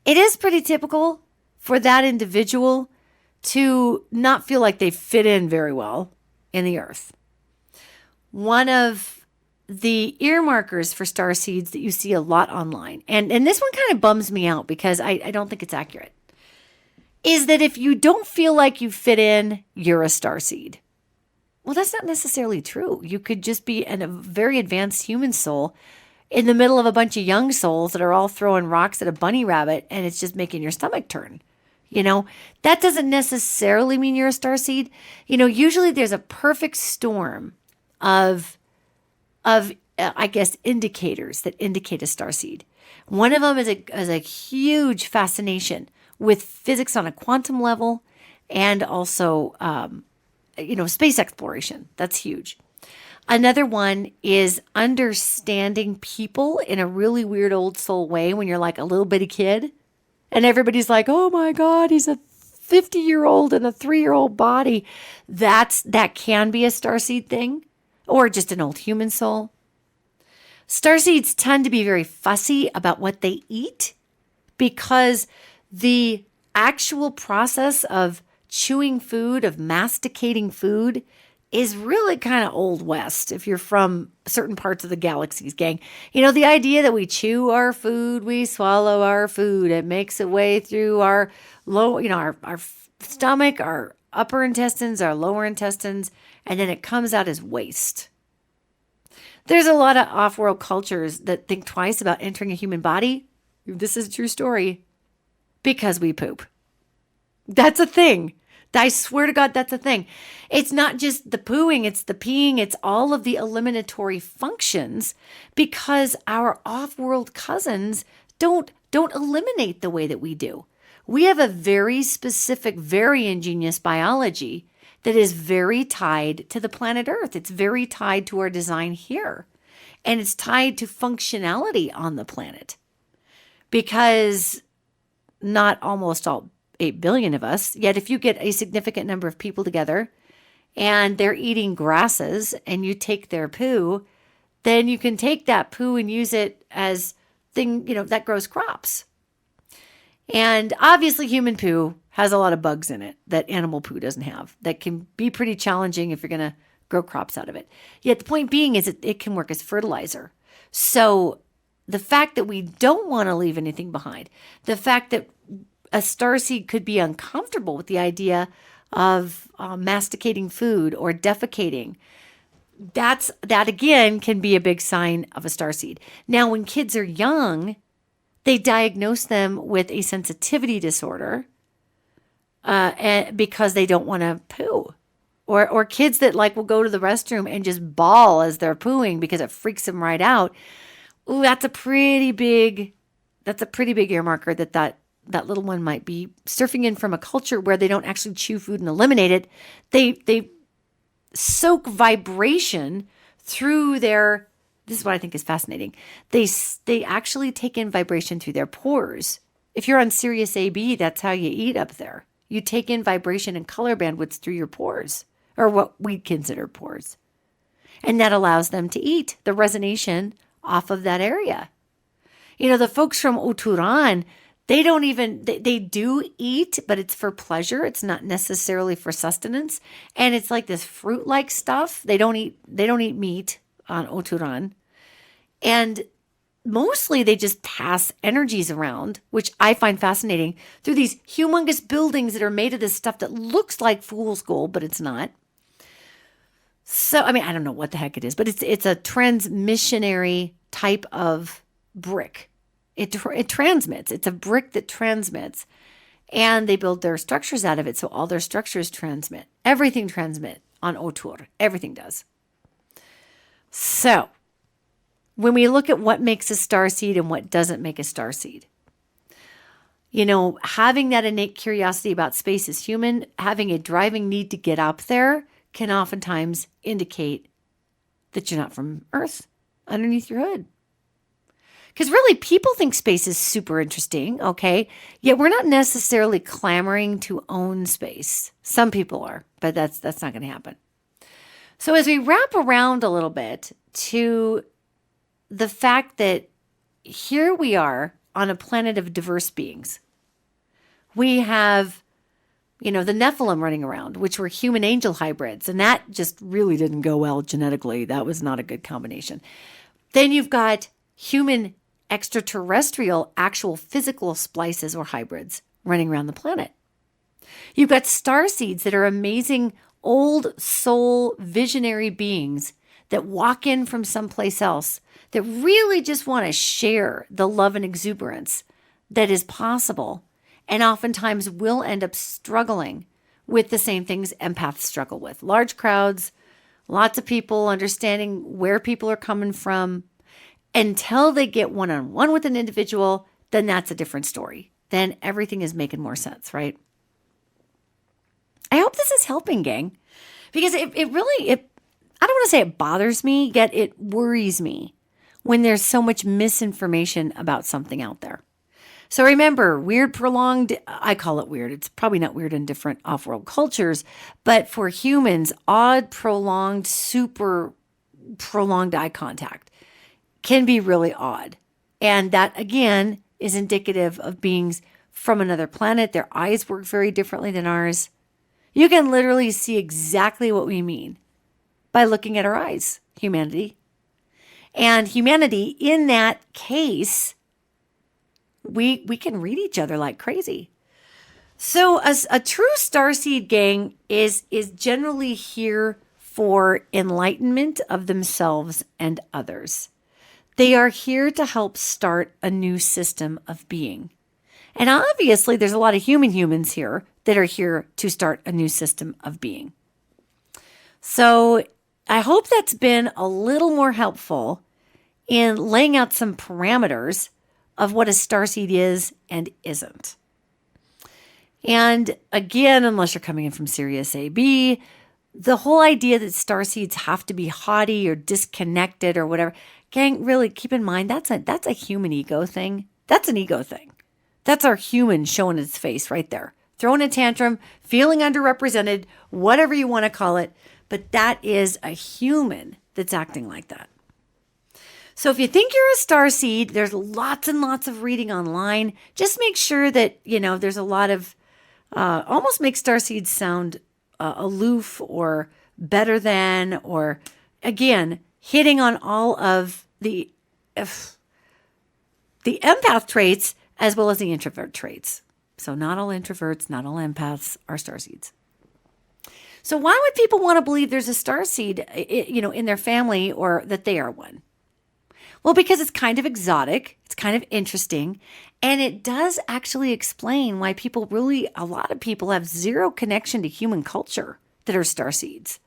It is pretty typical for that individual to not feel like they fit in very well in the earth. One of the earmarkers for starseeds that you see a lot online, and this one kind of bums me out because I don't think it's accurate, is that if you don't feel like you fit in, you're a starseed. Well, that's not necessarily true. You could just be a very advanced human soul in the middle of a bunch of young souls that are all throwing rocks at a bunny rabbit, and it's just making your stomach turn. That doesn't necessarily mean you're a starseed. Usually there's a perfect storm of I guess, indicators that indicate a starseed. One of them is a huge fascination with physics on a quantum level and also, space exploration. That's huge. Another one is understanding people in a really weird old soul way when you're like a little bitty kid and everybody's like, oh my God, he's a 50-year-old in a 3-year-old body. That can be a starseed thing or just an old human soul. Starseeds tend to be very fussy about what they eat because the actual process of chewing food, of masticating food, is really kind of old west if you're from certain parts of the galaxies, gang. The idea that we chew our food, we swallow our food, it makes its way through our our stomach, our upper intestines, our lower intestines, and then it comes out as waste. There's a lot of off-world cultures that think twice about entering a human body. This is a true story. Because we poop. That's a thing. I swear to God, that's a thing. It's not just the pooing, it's the peeing, it's all of the eliminatory functions because our off-world cousins don't eliminate the way that we do. We have a very specific, very ingenious biology that is very tied to the planet Earth. It's very tied to our design here. And it's tied to functionality on the planet. Because not almost all 8 billion of us, yet if you get a significant number of people together and they're eating grasses and you take their poo, then you can take that poo and use it as that grows crops. And obviously human poo has a lot of bugs in it that animal poo doesn't have. That can be pretty challenging if you're going to grow crops out of it. Yet the point being is it can work as fertilizer. So the fact that we don't want to leave anything behind, the fact that a starseed could be uncomfortable with the idea of masticating food or defecating, that again can be a big sign of a starseed. Now, when kids are young, they diagnose them with a sensitivity disorder because they don't want to poo. Or kids that will go to the restroom and just bawl as they're pooing because it freaks them right out. Ooh, that's a pretty big earmarker that little one might be surfing in from a culture where they don't actually chew food and eliminate it. They soak vibration through their, this is what I think is fascinating. They actually take in vibration through their pores. If you're on Sirius AB, that's how you eat up there. You take in vibration and color bandwidths through your pores, or what we consider pores. And that allows them to eat the resonation off of that area. The folks from Oturan, they do eat, but it's for pleasure. It's not necessarily for sustenance. And it's like this fruit-like stuff. They don't eat meat on Oturan. And mostly they just pass energies around, which I find fascinating, through these humongous buildings that are made of this stuff that looks like fool's gold, but it's not. So, I don't know what the heck it is, but it's a transmissionary type of brick. It transmits. It's a brick that transmits. And they build their structures out of it, so all their structures transmit. Everything transmit on Otur. Everything does. So, when we look at what makes a starseed and what doesn't make a starseed, having that innate curiosity about space is human, having a driving need to get up there can oftentimes indicate that you're not from Earth underneath your hood. Because really, people think space is super interesting, okay? Yet we're not necessarily clamoring to own space. Some people are, but that's not going to happen. So as we wrap around a little bit to the fact that here we are on a planet of diverse beings. We have, the Nephilim running around, which were human angel hybrids, and that just really didn't go well genetically. That was not a good combination. Then you've got human extraterrestrial actual physical splices or hybrids running around the planet. You've got starseeds that are amazing old soul visionary beings that walk in from someplace else that really just want to share the love and exuberance that is possible, and oftentimes will end up struggling with the same things empaths struggle with. Large crowds, lots of people, understanding where people are coming from. Until they get one-on-one with an individual, then that's a different story. Then everything is making more sense, right? I hope this is helping, gang, because it really, I don't want to say it bothers me, yet it worries me when there's so much misinformation about something out there. So remember, weird prolonged, I call it weird. It's probably not weird in different off-world cultures, but for humans, odd, prolonged, super prolonged eye contact can be really odd. And that, again, is indicative of beings from another planet. Their eyes work very differently than ours. You can literally see exactly what we mean by looking at our eyes, humanity. And humanity, in that case, we can read each other like crazy. So a true starseed gang is generally here for enlightenment of themselves and others. They are here to help start a new system of being. And obviously, there's a lot of humans here that are here to start a new system of being. So I hope that's been a little more helpful in laying out some parameters of what a starseed is and isn't. And again, unless you're coming in from Sirius AB, the whole idea that starseeds have to be haughty or disconnected or whatever, gang, really keep in mind that's a human ego thing. That's an ego thing. That's our human showing its face right there. Throwing a tantrum, feeling underrepresented, whatever you want to call it. But that is a human that's acting like that. So if you think you're a starseed, there's lots and lots of reading online. Just make sure that, there's a lot of, almost make starseeds sound aloof or better than, or again, hitting on all of the empath traits as well as the introvert traits. So not all introverts, not all empaths are starseeds. So why would people want to believe there's a starseed, in their family, or that they are one? Well, because it's kind of exotic, it's kind of interesting, and it does actually explain why a lot of people have zero connection to human culture that are starseeds.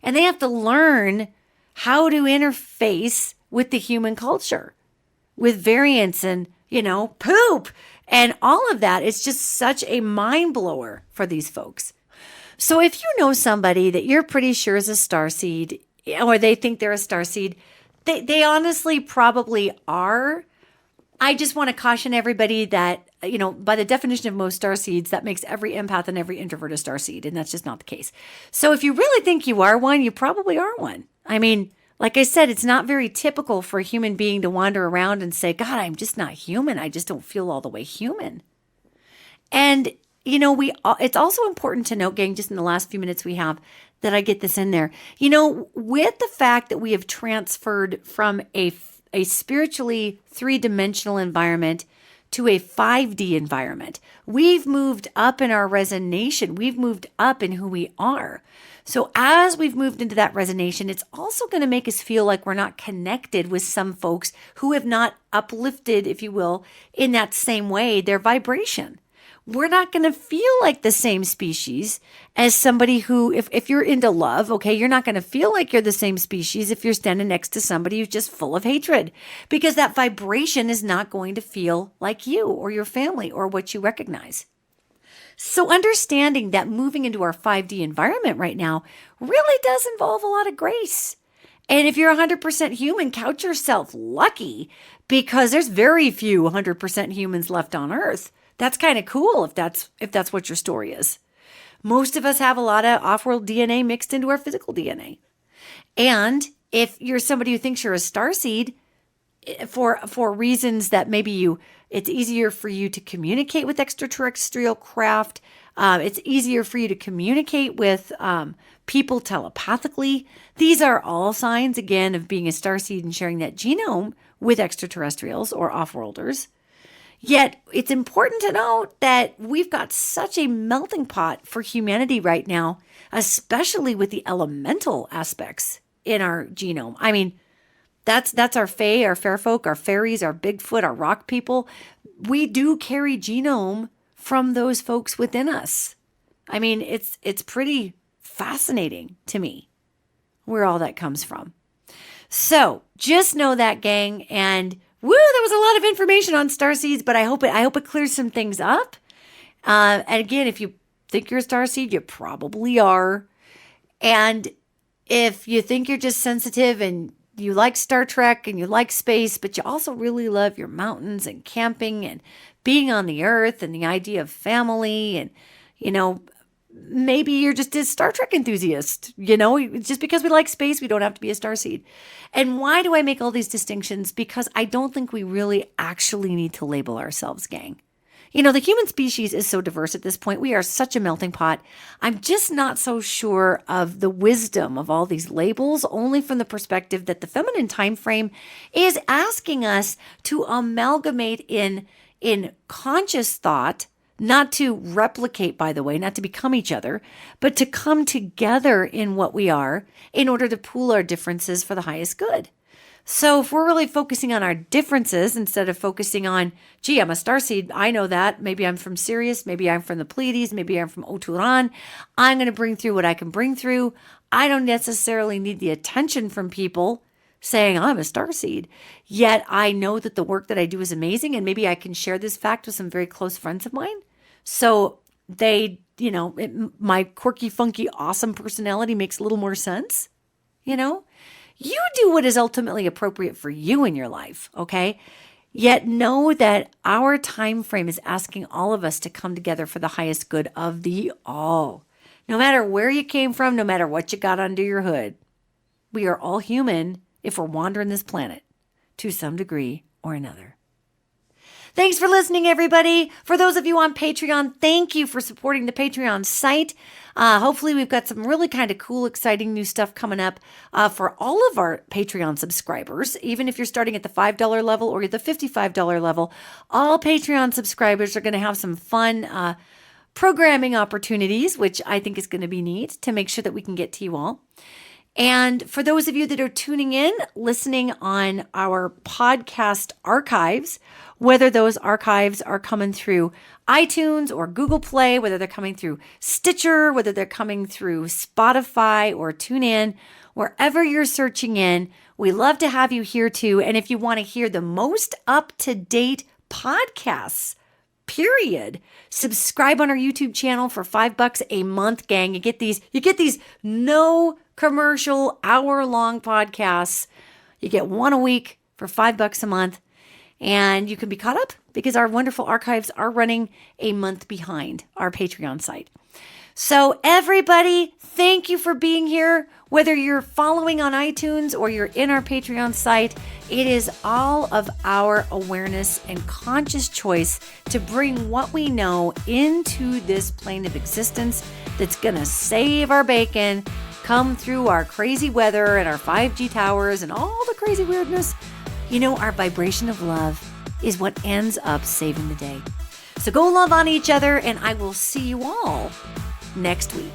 And they have to learn how to interface with the human culture, with variants and, poop and all of that. It's just such a mind blower for these folks. So if you know somebody that you're pretty sure is a starseed, or they think they're a starseed, they honestly probably are. I just want to caution everybody that, by the definition of most starseeds, that makes every empath and every introvert a starseed, and that's just not the case. So if you really think you are one, you probably are one. I mean, like I said, it's not very typical for a human being to wander around and say, God, I'm just not human. I just don't feel all the way human. And, it's also important to note, gang, just in the last few minutes we have, that I get this in there. With the fact that we have transferred from a spiritually three-dimensional environment to a 5D environment, we've moved up in our resonation. We've moved up in who we are. So as we've moved into that resonation, it's also going to make us feel like we're not connected with some folks who have not uplifted, if you will, in that same way, their vibration. We're not going to feel like the same species as somebody who, if you're into love, okay, you're not going to feel like you're the same species if you're standing next to somebody who's just full of hatred, because that vibration is not going to feel like you or your family or what you recognize. So understanding that moving into our 5D environment right now really does involve a lot of grace And if you're 100% human, count yourself lucky, because there's very few 100% humans left on Earth. That's kind of cool if that's what your story is. Most of us have a lot of off-world DNA mixed into our physical DNA. And if you're somebody who thinks you're a starseed, for reasons that maybe it's easier for you to communicate with extraterrestrial craft, it's easier for you to communicate with people telepathically. These are all signs, again, of being a starseed and sharing that genome with extraterrestrials or off-worlders. Yet it's important to note that we've got such a melting pot for humanity right now, especially with the elemental aspects in our genome. I mean, that's our fae, our fair folk, our fairies, our Bigfoot, our rock people. We do carry genome from those folks within us. I mean, it's pretty fascinating to me where all that comes from. So just know that, gang. And woo, there was a lot of information on Starseeds, but I hope it clears some things up. And again, if you think you're a Starseed, you probably are. And if you think you're just sensitive and you like Star Trek and you like space, but you also really love your mountains and camping and being on the earth and the idea of family, and, maybe you're just a Star Trek enthusiast. Just because we like space, we don't have to be a starseed. And why do I make all these distinctions? Because I don't think we really actually need to label ourselves, gang. The human species is so diverse at this point. We are such a melting pot. I'm just not so sure of the wisdom of all these labels, only from the perspective that the feminine time frame is asking us to amalgamate in conscious thought, not to replicate, by the way, not to become each other, but to come together in what we are in order to pool our differences for the highest good. So if we're really focusing on our differences instead of focusing on, gee, I'm a starseed, I know that, maybe I'm from Sirius, maybe I'm from the Pleiades, maybe I'm from Oturan, I'm going to bring through what I can bring through. I don't necessarily need the attention from people saying I'm a starseed, yet I know that the work that I do is amazing, and maybe I can share this fact with some very close friends of mine. So they, my quirky, funky, awesome personality makes a little more sense, You do what is ultimately appropriate for you in your life, okay? Yet know that our time frame is asking all of us to come together for the highest good of the all. No matter where you came from, no matter what you got under your hood, we are all human if we're wandering this planet to some degree or another. Thanks for listening, everybody. For those of you on Patreon, thank you for supporting the Patreon site. Hopefully, we've got some really kind of cool, exciting new stuff coming up for all of our Patreon subscribers. Even if you're starting at the $5 level or the $55 level, all Patreon subscribers are going to have some fun programming opportunities, which I think is going to be neat to make sure that we can get to you all. And for those of you that are tuning in, listening on our podcast archives, whether those archives are coming through iTunes or Google Play, whether they're coming through Stitcher, whether they're coming through Spotify or TuneIn, wherever you're searching in, we love to have you here too. And if you want to hear the most up-to-date podcasts, period, subscribe on our YouTube channel for $5 a month, gang. You get these no commercial hour-long podcasts. You get one a week for $5 a month. And you can be caught up because our wonderful archives are running a month behind our Patreon site. So everybody, thank you for being here. Whether you're following on iTunes or you're in our Patreon site, it is all of our awareness and conscious choice to bring what we know into this plane of existence that's going to save our bacon, come through our crazy weather and our 5G towers and all the crazy weirdness. Our vibration of love is what ends up saving the day. So go love on each other, and I will see you all next week.